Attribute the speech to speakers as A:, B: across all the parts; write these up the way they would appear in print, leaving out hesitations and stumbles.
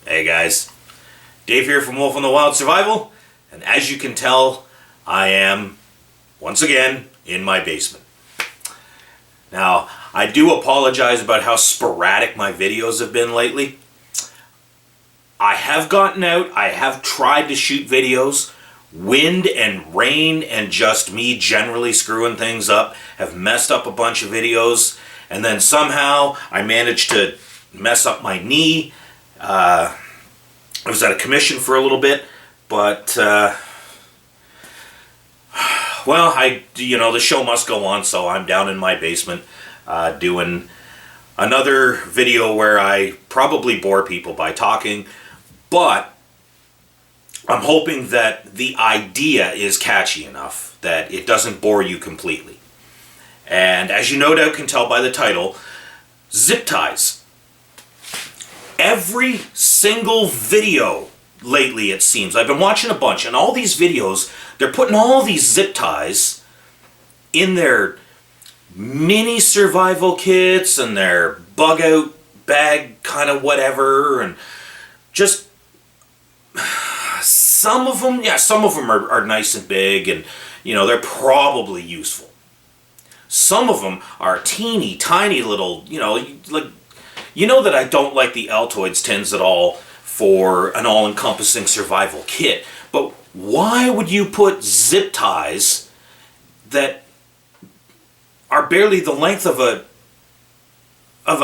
A: Hey guys, Dave here from Wolf on the Wild Survival, and as you can tell, I am, once again, in my basement. Now, I do apologize about how sporadic my videos have been lately. I have gotten out, I have tried to shoot videos. Wind and rain and just me generally screwing things up have messed up a bunch of videos, and then somehow I managed to mess up my knee. I was out of commission for a little bit, but well, the show must go on, so I'm down in my basement doing another video where I probably bore people by talking, but I'm hoping that the idea is catchy enough that it doesn't bore you completely. And as you no doubt can tell by the title, zip ties. Every single video lately, it seems, I've been watching a bunch, and all these videos, they're putting all these zip ties in their mini survival kits and their bug out bag kind of whatever, and just some of them are nice and big, and they're probably useful. Some of them are teeny tiny little, that I don't like the Altoids tins at all for an all-encompassing survival kit, but why would you put zip ties that are barely the length of a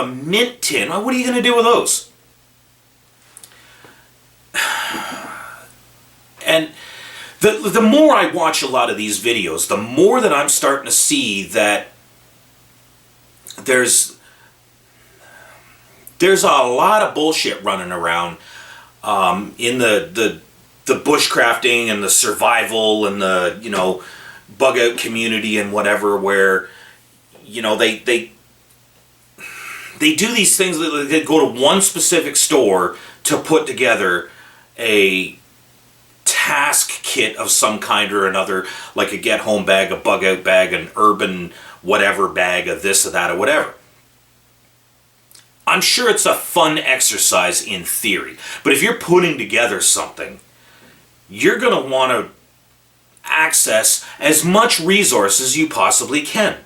A: mint tin? What are you going to do with those? And the more I watch a lot of these videos, the more that I'm starting to see that there's a lot of bullshit running around in the bushcrafting and the survival and the bug out community and whatever, where they do these things. They go to one specific store to put together a task kit of some kind or another, like a get home bag, a bug out bag, an urban whatever bag of this or that or whatever. I'm sure it's a fun exercise in theory, but if you're putting together something, you're going to want to access as much resource as you possibly can.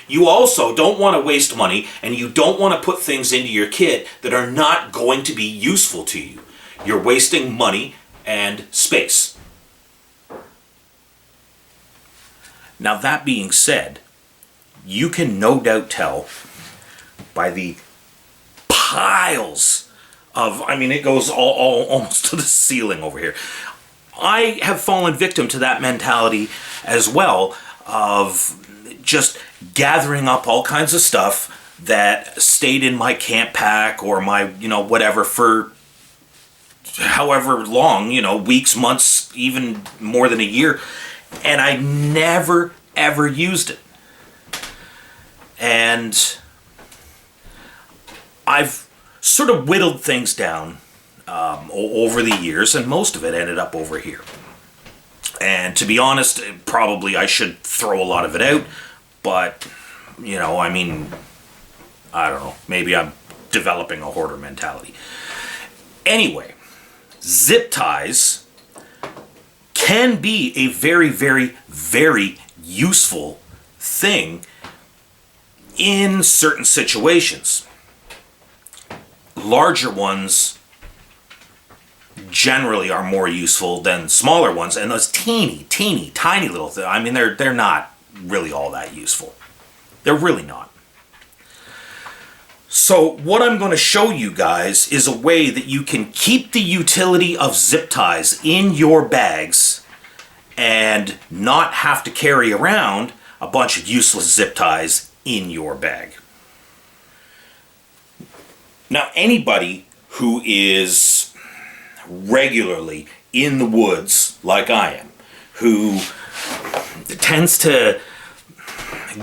A: You also don't want to waste money, and you don't want to put things into your kit that are not going to be useful to you. You're wasting money and space. Now, that being said, you can no doubt tell by the piles of, it goes all almost to the ceiling over here. I have fallen victim to that mentality as well, of just gathering up all kinds of stuff that stayed in my camp pack or my, whatever for however long, weeks, months, even more than a year, and I never ever used it. And I've sort of whittled things down over the years, and most of it ended up over here. And to be honest, probably I should throw a lot of it out, but, I don't know, maybe I'm developing a hoarder mentality. Anyway, zip ties can be a very, very, very useful thing in certain situations. Larger ones generally are more useful than smaller ones, and those teeny, tiny little things, they're not really all that useful. They're really not. So what I'm going to show you guys is a way that you can keep the utility of zip ties in your bags and not have to carry around a bunch of useless zip ties in your bag. Now, anybody who is regularly in the woods, like I am, who tends to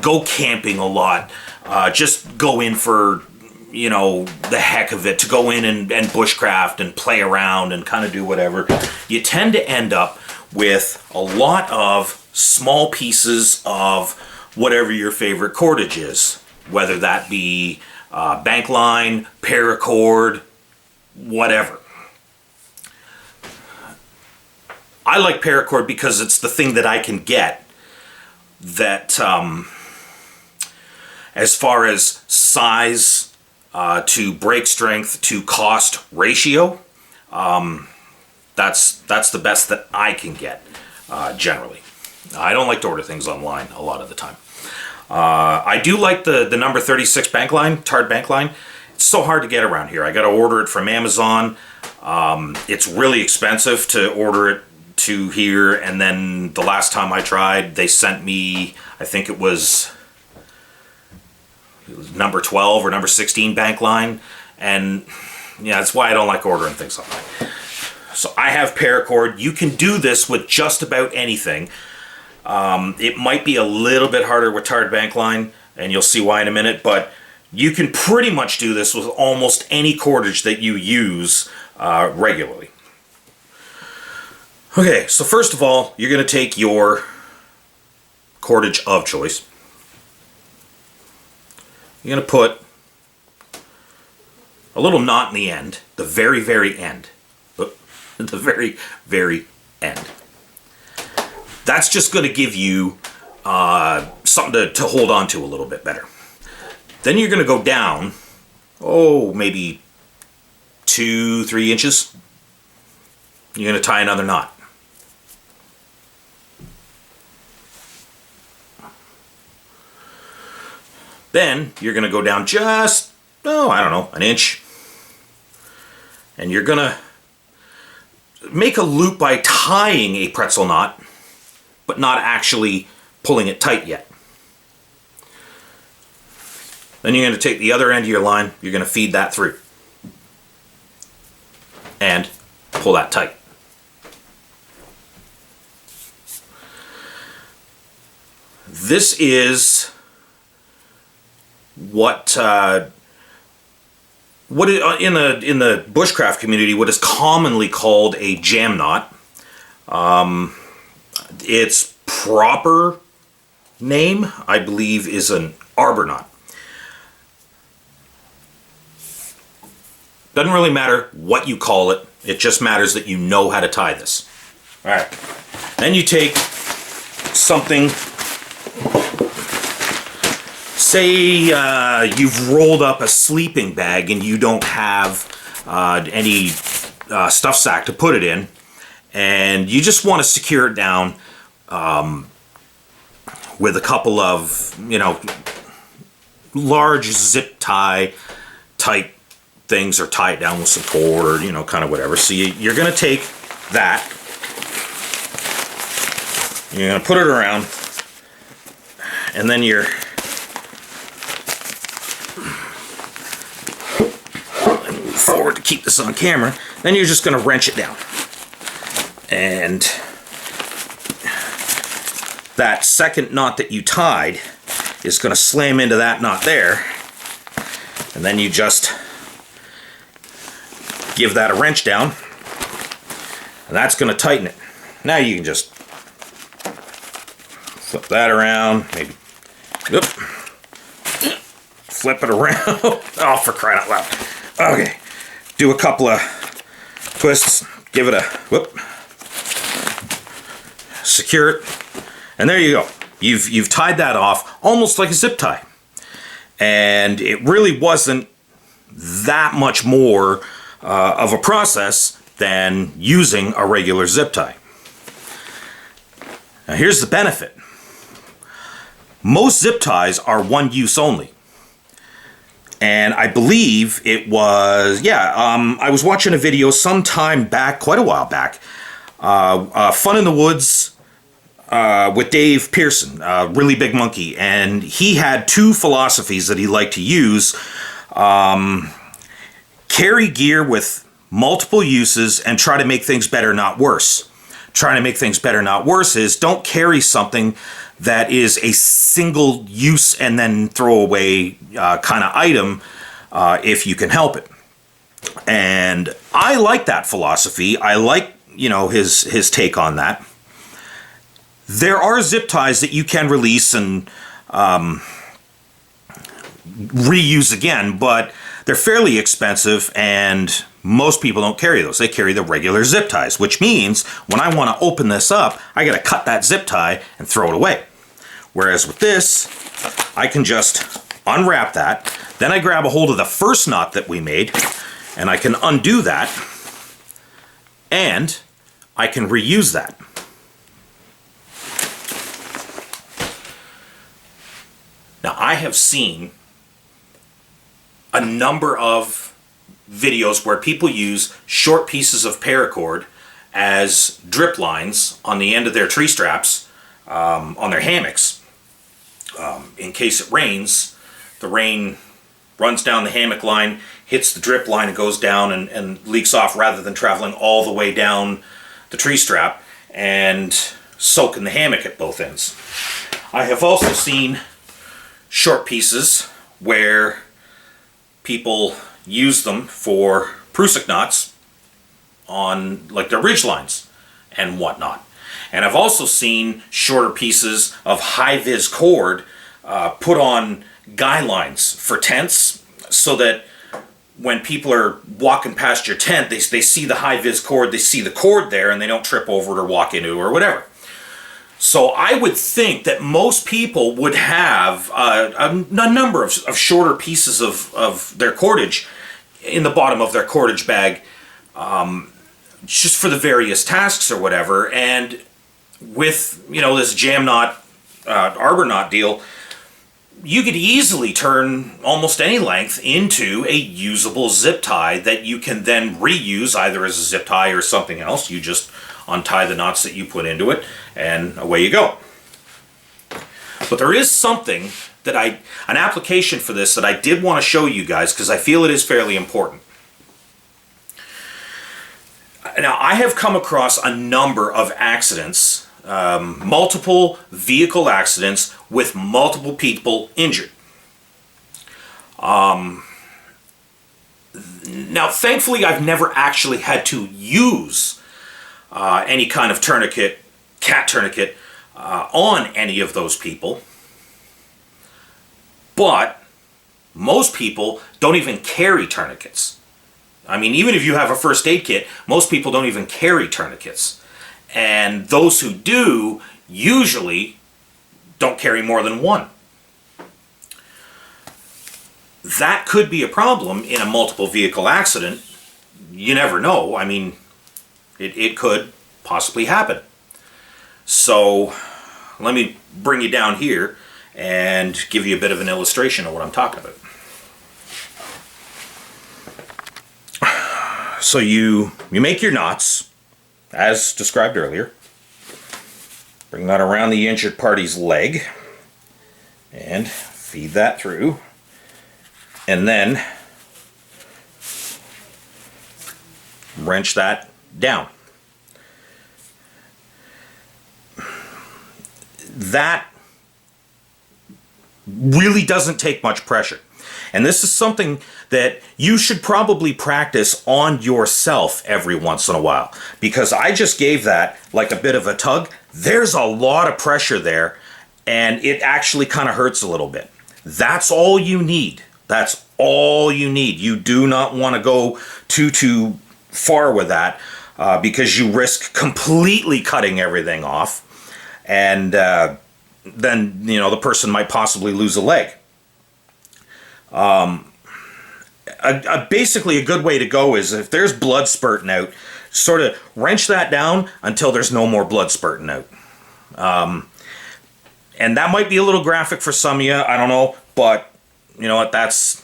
A: go camping a lot, just go in for, the heck of it, to go in and bushcraft and play around and kind of do whatever, you tend to end up with a lot of small pieces of whatever your favorite cordage is, whether that be bank line, paracord, whatever. I like paracord because it's the thing that I can get that, as far as size to break strength to cost ratio, that's the best that I can get generally. I don't like to order things online a lot of the time. I do like the number 36 bank line, Tard bank line. It's so hard to get around here. I got to order it from Amazon. It's really expensive to order it to here, and then the last time I tried, they sent me, I think it was number 12 or number 16 bank line, and yeah, that's why I don't like ordering things online. So I have paracord. You can do this with just about anything. It might be a little bit harder with Tard bank line, and you'll see why in a minute, but you can pretty much do this with almost any cordage that you use regularly. Okay, so first of all, you're going to take your cordage of choice. You're going to put a little knot in the end, the very, very end. The very, very end. That's just going to give you something to hold on to a little bit better. Then you're going to go down, maybe 2-3 inches. You're going to tie another knot. Then you're going to go down just, an inch. And you're going to make a loop by tying a pretzel knot, but not actually pulling it tight yet. Then you're going to take the other end of your line, you're going to feed that through. And pull that tight. This is what in the bushcraft community, what is commonly called a jam knot. Its proper name, I believe, is an arbor knot. Doesn't really matter what you call it. It just matters that you know how to tie this. All right. Then you take something. Say you've rolled up a sleeping bag and you don't have any stuff sack to put it in, and you just want to secure it down with a couple of, large zip tie type things, or tie it down with some cord, or, kind of whatever. So you're going to take that, you're going to put it around, and then you're forward to keep this on camera. Then you're just going to wrench it down, and that second knot that you tied is going to slam into that knot there, and then you just give that a wrench down, and that's going to tighten it. Now you can just flip that around, maybe flip it around. Oh, for crying out loud. Okay, do a couple of twists, give it a secure it, and there you go. You've tied that off almost like a zip tie, and it really wasn't that much more of a process than using a regular zip tie. Now here's the benefit. Most zip ties are one use only. And I believe it was, I was watching a video sometime back, quite a while back, Fun in the Woods with Dave Pearson, Really Big Monkey, and he had two philosophies that he liked to use. Carry gear with multiple uses and try to make things better, not worse. Trying to make things better, not worse is don't carry something that is a single use and then throw away kind of item if you can help it. And I like that philosophy. I like, his take on that. There are zip ties that you can release and reuse again, but they're fairly expensive, and most people don't carry those. They carry the regular zip ties, which means when I want to open this up, I got to cut that zip tie and throw it away. Whereas with this, I can just unwrap that. Then I grab a hold of the first knot that we made, and I can undo that, and I can reuse that. Now, I have seen a number of videos where people use short pieces of paracord as drip lines on the end of their tree straps, on their hammocks. In case it rains, the rain runs down the hammock line, hits the drip line, and goes down and leaks off rather than traveling all the way down the tree strap and soaking the hammock at both ends. I have also seen short pieces where people use them for prusik knots on like their ridge lines and whatnot. And I've also seen shorter pieces of high-vis cord put on guy lines for tents, so that when people are walking past your tent, they see the high-vis cord, they see the cord there, and they don't trip over it or walk into it or whatever. So I would think that most people would have a number of shorter pieces of their cordage in the bottom of their cordage bag, just for the various tasks or whatever. And with, you know, this jam knot, arbor knot deal, you could easily turn almost any length into a usable zip tie that you can then reuse either as a zip tie or something else. You just untie the knots that you put into it, and away you go. But there is something that an application for this that I did want to show you guys, because I feel it is fairly important. Now, I have come across a number of accidents, multiple vehicle accidents with multiple people injured. Now, thankfully, I've never actually had to use any kind of tourniquet, cat tourniquet, on any of those people. But most people don't even carry tourniquets. I mean, even if you have a first aid kit, most people don't even carry tourniquets. And those who do usually don't carry more than one. That could be a problem in a multiple vehicle accident. You never know. I mean, it could possibly happen. So let me bring you down here and give you a bit of an illustration of what I'm talking about. So you make your knots, as described earlier. Bring that around the injured party's leg and feed that through. And then wrench that down. That really doesn't take much pressure. And this is something that you should probably practice on yourself every once in a while. Because I just gave that like a bit of a tug. There's a lot of pressure there, and it actually kind of hurts a little bit. That's all you need. That's all you need. You do not want to go too far with that, because you risk completely cutting everything off. And then, you know, the person might possibly lose a leg. Basically, a good way to go is if there's blood spurting out, sort of wrench that down until there's no more blood spurting out. And that might be a little graphic for some of you, I don't know, but you know what, that's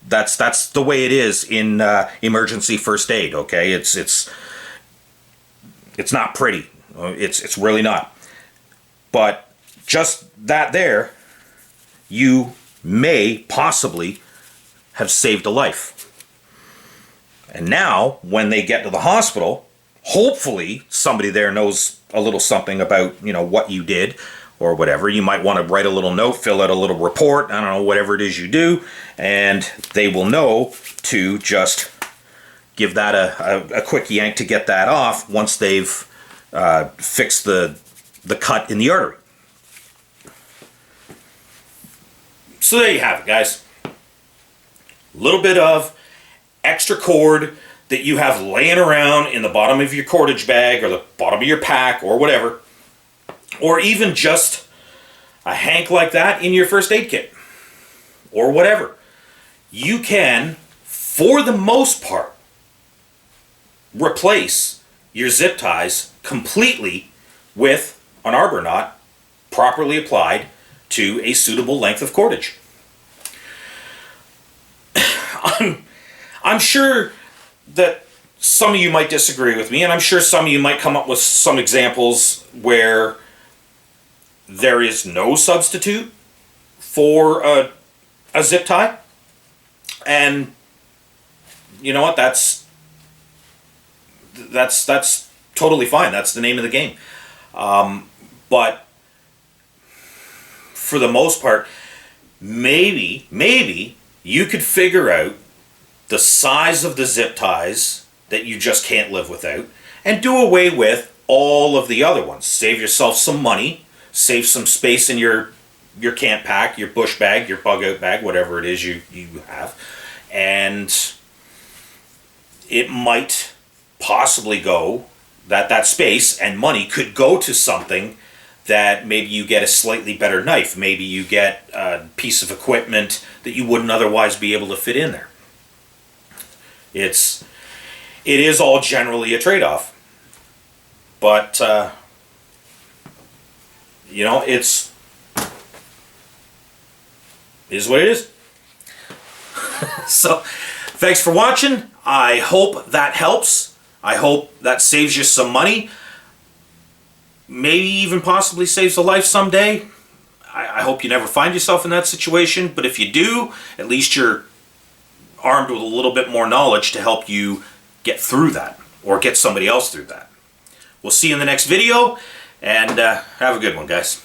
A: the way it is in emergency first aid, okay? It's not pretty. It's really not. But just that there, you may possibly have saved a life. And now, when they get to the hospital, hopefully somebody there knows a little something about, you know, what you did or whatever. You might want to write a little note, fill out a little report, I don't know, whatever it is you do, and they will know to just give that a quick yank to get that off once they've fixed the cut in the artery. So there you have it, guys. little bit of extra cord that you have laying around in the bottom of your cordage bag or the bottom of your pack or whatever, or even just a hank like that in your first aid kit or whatever. You can, for the most part, replace your zip ties completely with an arbor knot properly applied to a suitable length of cordage. I'm sure that some of you might disagree with me, and I'm sure some of you might come up with some examples where there is no substitute for a zip tie. And you know what? That's totally fine. That's the name of the game. But for the most part, maybe you could figure out the size of the zip ties that you just can't live without and do away with all of the other ones. Save yourself some money, save some space in your camp pack, your bush bag, your bug out bag, whatever it is you have. And it might possibly go, that space and money could go to something that maybe you get a slightly better knife. Maybe you get a piece of equipment that you wouldn't otherwise be able to fit in there. It is all generally a trade-off. But, you know, it is what it is. So, thanks for watching. I hope that helps. I hope that saves you some money. Maybe even possibly saves a life someday. I hope you never find yourself in that situation. But if you do, at least you're armed with a little bit more knowledge to help you get through that or get somebody else through that. We'll see you in the next video, and have a good one, guys.